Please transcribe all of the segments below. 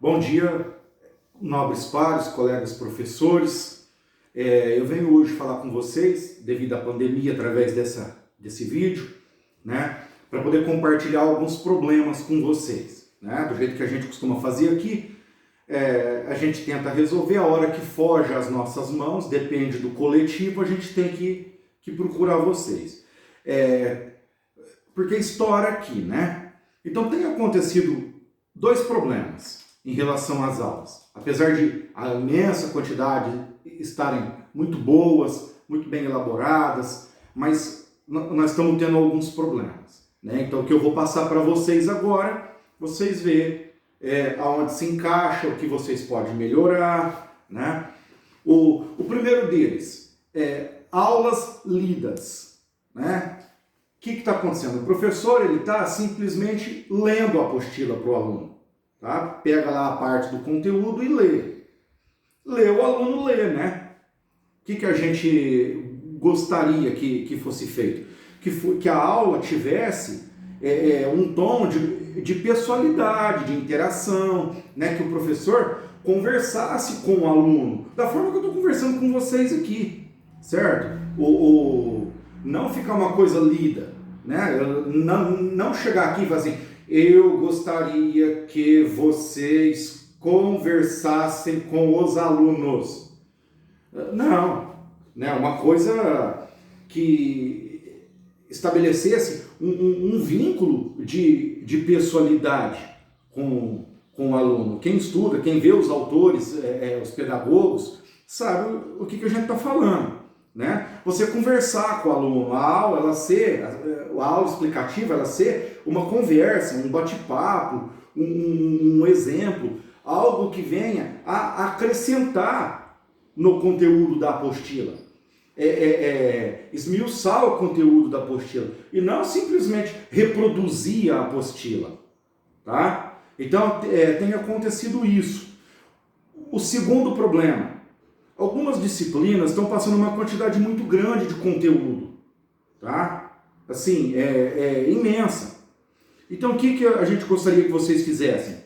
Bom dia, nobres pares, colegas professores. Eu venho hoje falar com vocês, devido à pandemia, através desse vídeo, né, para poder compartilhar alguns problemas com vocês, né, do jeito que a gente costuma fazer aqui. A gente tenta resolver, a hora que foge às nossas mãos, depende do coletivo, a gente tem que procurar vocês. Porque estoura aqui, né? Então tem acontecido dois problemas em relação às aulas. Apesar de a imensa quantidade estarem muito boas, muito bem elaboradas, mas nós estamos tendo alguns problemas, né? Então o que eu vou passar para vocês agora, vocês verem aonde se encaixa, o que vocês podem melhorar, né? O primeiro deles é aulas lidas, né? O que está acontecendo? O professor está simplesmente lendo a apostila para o aluno. Tá? Pega lá a parte do conteúdo e lê. O aluno lê, né? O que a gente gostaria que fosse feito? Que a aula tivesse um tom de pessoalidade, de interação, né? Que o professor conversasse com o aluno, da forma que eu estou conversando com vocês aqui, certo? Não ficar uma coisa lida, né? Não chegar aqui e falar assim: eu gostaria que vocês conversassem com os alunos. Não, né? Uma coisa que estabelecesse um vínculo de pessoalidade com o aluno. Quem estuda, quem vê os autores, os pedagogos, sabe o que a gente está falando, né? Você conversar com o aluno, a aula explicativa, ela ser uma conversa, um bate-papo, um exemplo, algo que venha a acrescentar no conteúdo da apostila, esmiuçar o conteúdo da apostila e não simplesmente reproduzir a apostila, tá? Então tem acontecido isso. O segundo problema: algumas disciplinas estão passando uma quantidade muito grande de conteúdo, tá? Assim, imensa. Então, o que a gente gostaria que vocês fizessem?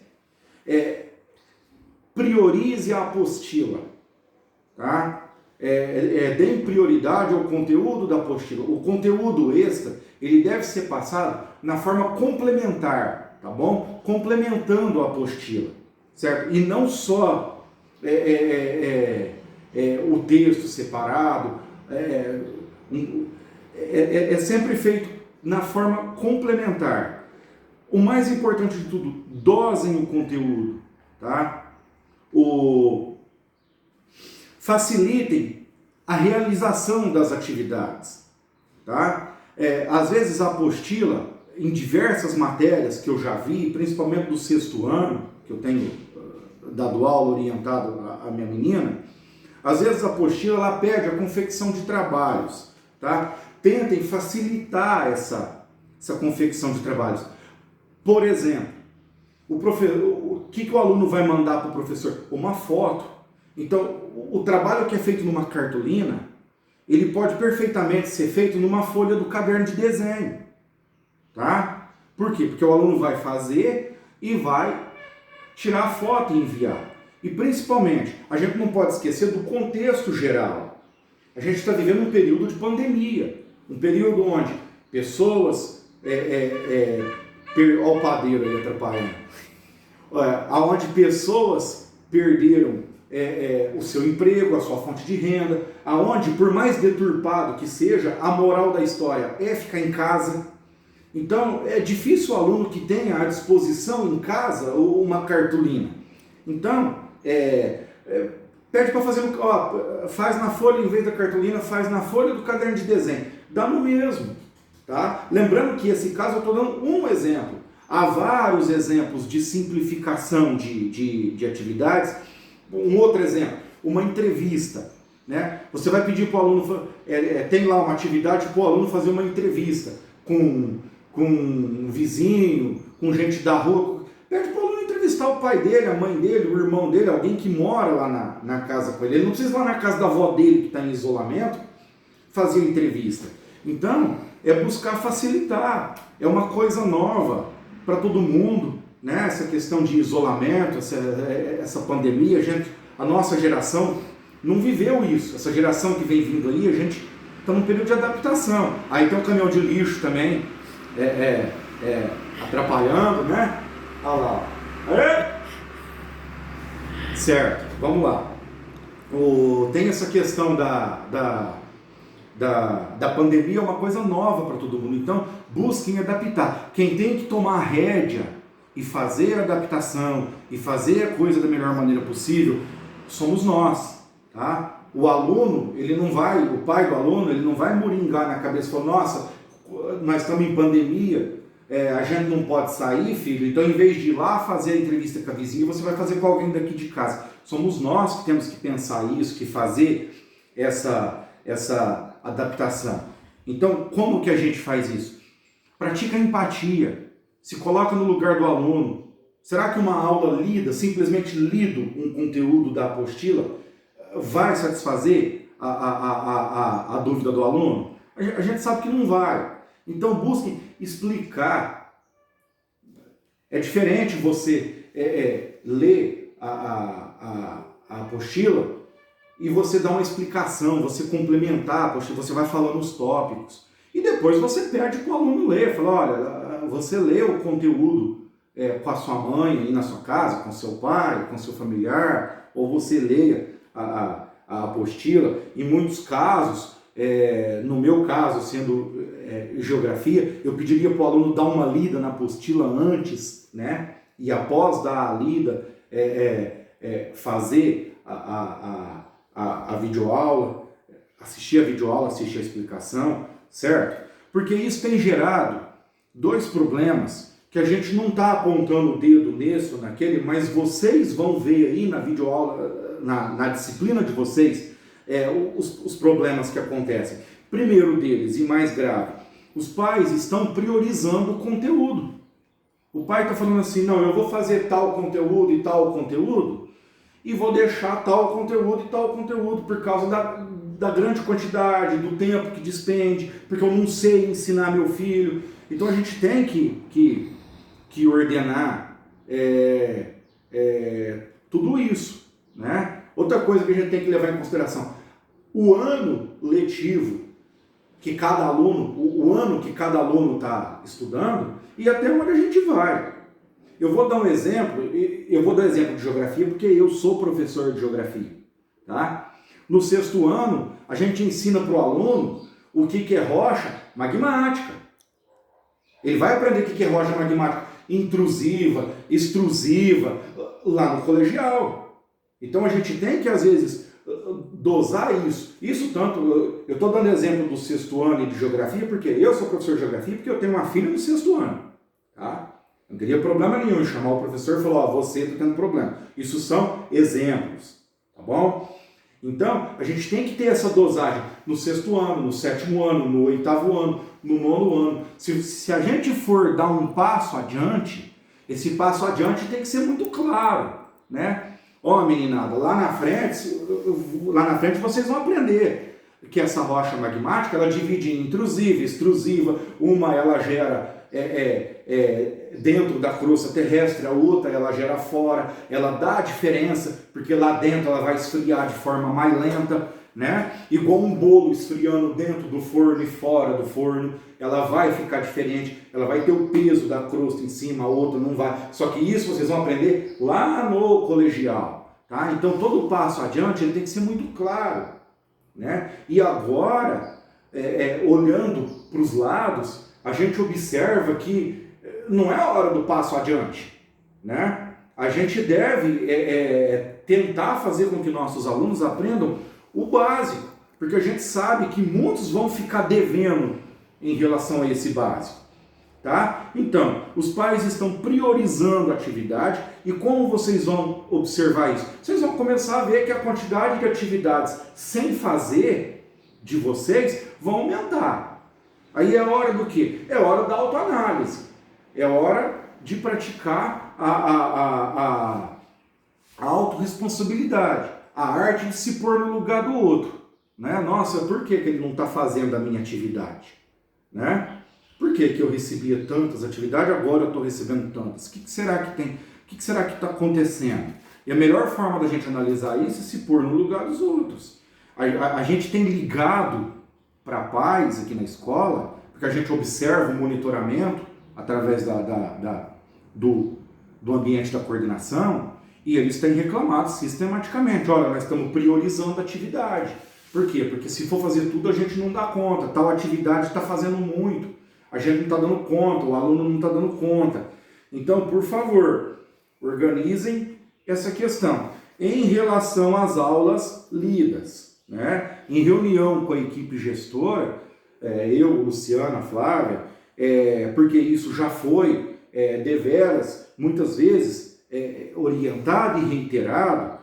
Priorize a apostila, tá? Deem prioridade ao conteúdo da apostila. O conteúdo extra, ele deve ser passado na forma complementar, tá bom? Complementando a apostila, certo? E não só o texto separado, sempre feito na forma complementar. O mais importante de tudo, dosem o conteúdo, tá? Facilitem a realização das atividades, tá? Às vezes a apostila, em diversas matérias que eu já vi, principalmente do 6º ano, que eu tenho dado aula orientado a minha menina, às vezes a apostila ela pede a confecção de trabalhos, tá? Tentem facilitar essa confecção de trabalhos. Por exemplo, o que o aluno vai mandar para o professor? Uma foto. Então, o trabalho que é feito numa cartolina, ele pode perfeitamente ser feito numa folha do caderno de desenho, tá? Por quê? Porque o aluno vai fazer e vai tirar a foto e enviar. E principalmente, a gente não pode esquecer do contexto geral. A gente está vivendo um período de pandemia, um período onde pessoas, olha o padeiro aí atrapalhando, onde pessoas perderam o seu emprego, a sua fonte de renda, aonde, por mais deturpado que seja, a moral da história é ficar em casa. Então, é difícil o aluno que tenha à disposição em casa uma cartolina. Então, pede para fazer, faz na folha, em vez da cartolina, faz na folha do caderno de desenho. Dá no mesmo, tá? Lembrando que esse caso eu estou dando um exemplo. Há vários exemplos de simplificação de atividades. Um outro exemplo, uma entrevista, né? Você vai pedir para o aluno, tem lá uma atividade para o aluno fazer uma entrevista com um vizinho, com gente da rua. Pede para o aluno entrevistar o pai dele, a mãe dele, o irmão dele, alguém que mora lá na casa com ele. Ele não precisa ir lá na casa da avó dele, que está em isolamento, fazer a entrevista. Então, é buscar facilitar. É uma coisa nova para todo mundo. né, essa questão de isolamento, essa pandemia, a nossa geração não viveu isso. Essa geração que vem vindo aí, a gente está num período de adaptação. Aí tem o caminhão de lixo também atrapalhando, né? Olha lá. Certo, vamos lá. Tem essa questão da pandemia, é uma coisa nova para todo mundo. Então, busquem adaptar. Quem tem que tomar a rédea e fazer a adaptação e fazer a coisa da melhor maneira possível somos nós, tá? O aluno, o pai do aluno, ele não vai moringar na cabeça e falar, nossa, nós estamos em pandemia, a gente não pode sair, filho, então em vez de ir lá fazer a entrevista com a vizinha, você vai fazer com alguém daqui de casa. Somos nós que temos que pensar isso, que fazer essa adaptação. Então, como que a gente faz isso? Pratica a empatia, se coloca no lugar do aluno. Será que uma aula simplesmente lido um conteúdo da apostila, vai satisfazer a dúvida do aluno? A gente sabe que não vai. Então busquem explicar. É diferente você ler a apostila e você dar uma explicação, você complementar a apostila, você vai falando os tópicos. E depois você pede para o aluno ler. Fala, olha, você lê o conteúdo com a sua mãe aí na sua casa, com seu pai, com seu familiar, ou você leia a apostila. Em muitos casos, no meu caso, sendo geografia, eu pediria para o aluno dar uma lida na apostila antes, né? E após dar a lida, fazer a videoaula, assistir a videoaula, assistir a explicação, certo? Porque isso tem gerado dois problemas que a gente não está apontando o dedo nesse ou naquele, mas vocês vão ver aí na videoaula, na disciplina de vocês, os problemas que acontecem. Primeiro deles, e mais grave, os pais estão priorizando o conteúdo. O pai está falando assim, não, eu vou fazer tal conteúdo e vou deixar tal conteúdo e tal conteúdo por causa da grande quantidade, do tempo que despende, porque eu não sei ensinar meu filho. Então a gente tem que ordenar tudo isso, né? Outra coisa que a gente tem que levar em consideração, o ano letivo que cada aluno, o ano que cada aluno está estudando e até onde a gente vai. Eu vou dar um exemplo, de geografia porque eu sou professor de geografia, tá? No 6º ano, a gente ensina para o aluno o que é rocha magmática. Ele vai aprender o que é rocha magmática intrusiva, extrusiva, lá no colegial. Então a gente tem que, às vezes, dosar isso. Isso tanto, eu estou dando exemplo do 6º ano de geografia, porque eu sou professor de geografia, porque eu tenho uma filha no 6º ano, tá? Não teria problema nenhum em chamar o professor e falar, você está tendo problema. Isso são exemplos, tá bom? Então, a gente tem que ter essa dosagem no 6º ano, no 7º ano, no 8º ano, no 9º ano. Se a gente for dar um passo adiante, esse passo adiante tem que ser muito claro, né? Ó, meninada, lá na frente vocês vão aprender que essa rocha magmática, ela divide em intrusiva, extrusiva, uma ela gera dentro da crosta terrestre, a outra ela gera fora, ela dá a diferença, porque lá dentro ela vai esfriar de forma mais lenta, né? Igual um bolo esfriando dentro do forno e fora do forno, ela vai ficar diferente, ela vai ter o peso da crosta em cima, a outra não vai. Só que isso vocês vão aprender lá no colegial, tá? Então todo passo adiante ele tem que ser muito claro, né? E agora, olhando para os lados, a gente observa que não é a hora do passo adiante, né? A gente deve tentar fazer com que nossos alunos aprendam o básico, porque a gente sabe que muitos vão ficar devendo em relação a esse básico, tá? Então, os pais estão priorizando a atividade e como vocês vão observar isso? Vocês vão começar a ver que a quantidade de atividades sem fazer de vocês vão aumentar. Aí é hora do quê? É hora da autoanálise. É hora de praticar a autorresponsabilidade, a arte de se pôr no lugar do outro, né? Nossa, por que ele não está fazendo a minha atividade, né? Por que que eu recebia tantas atividades, agora eu estou recebendo tantas? O que será que tem? O que será que está acontecendo? E a melhor forma da gente analisar isso é se pôr no lugar dos outros. A gente tem ligado para pais aqui na escola, porque a gente observa o monitoramento através do ambiente da coordenação, e eles têm reclamado sistematicamente. Olha, nós estamos priorizando a atividade. Por quê? Porque se for fazer tudo, a gente não dá conta. Tal atividade está fazendo muito. A gente não está dando conta, o aluno não está dando conta. Então, por favor, organizem essa questão. Em relação às aulas lidas, né? Em reunião com a equipe gestora, eu, Luciana, Flávia, porque isso já foi deveras, muitas vezes, orientado e reiterado,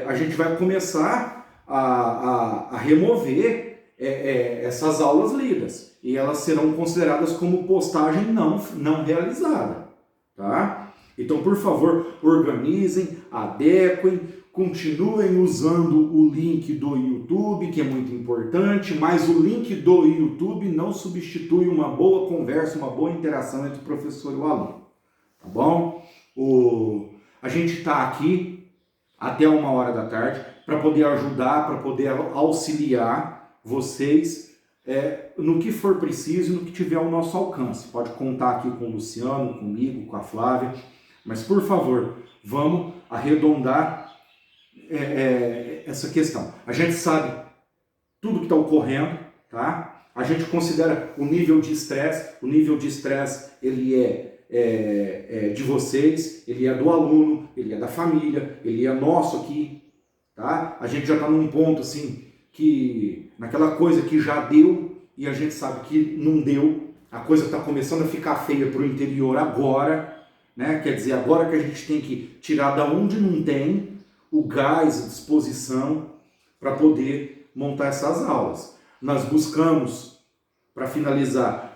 a gente vai começar a remover essas aulas lidas, e elas serão consideradas como postagem não realizada, tá? Então, por favor, organizem, adequem, continuem usando o link do YouTube, que é muito importante, mas o link do YouTube não substitui uma boa conversa, uma boa interação entre o professor e o aluno, tá bom? A gente está aqui até 13h para poder ajudar, para poder auxiliar vocês no que for preciso e no que tiver ao nosso alcance. Pode contar aqui com o Luciano, comigo, com a Flávia, mas por favor, vamos arredondar essa questão. A gente sabe tudo que está ocorrendo, tá? A gente considera o nível de estresse, ele é de vocês, ele é do aluno, ele é da família, ele é nosso aqui, tá? A gente já está num ponto assim, que naquela coisa que já deu e a gente sabe que não deu, a coisa está começando a ficar feia para o interior agora, né? Quer dizer, agora que a gente tem que tirar da onde não tem o gás, a disposição para poder montar essas aulas. Nós buscamos, para finalizar,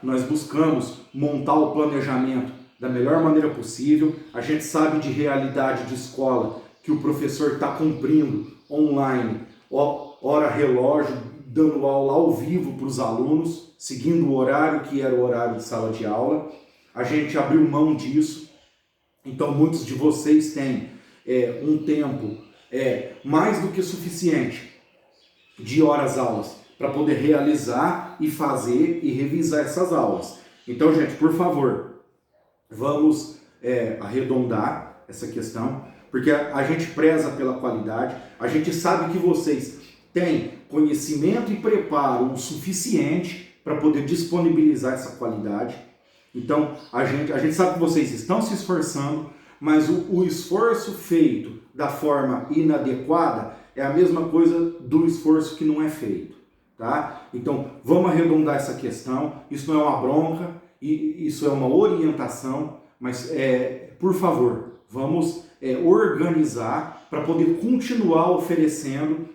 montar o planejamento da melhor maneira possível. A gente sabe de realidade de escola que o professor está cumprindo online, hora relógio, dando aula ao vivo para os alunos, seguindo o horário que era o horário de sala de aula. A gente abriu mão disso, então muitos de vocês têm um tempo mais do que suficiente de horas-aulas para poder realizar e fazer e revisar essas aulas. Então, gente, por favor, vamos arredondar essa questão, porque a gente preza pela qualidade, a gente sabe que vocês têm conhecimento e preparo o suficiente para poder disponibilizar essa qualidade. Então, a gente sabe que vocês estão se esforçando, mas o esforço feito da forma inadequada é a mesma coisa do esforço que não é feito, tá? Então, vamos arredondar essa questão. Isso não é uma bronca, isso é uma orientação, mas, por favor, vamos organizar para poder continuar oferecendo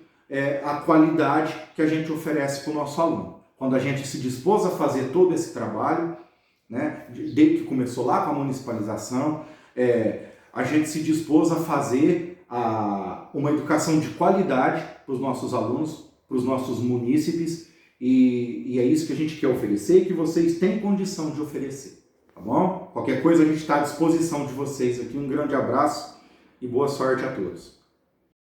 a qualidade que a gente oferece para o nosso aluno. Quando a gente se dispôs a fazer todo esse trabalho, né, desde que começou lá com a municipalização, a gente se dispôs a fazer uma educação de qualidade para os nossos alunos, para os nossos munícipes, e é isso que a gente quer oferecer e que vocês têm condição de oferecer, tá bom? Qualquer coisa a gente está à disposição de vocês aqui. Um grande abraço e boa sorte a todos.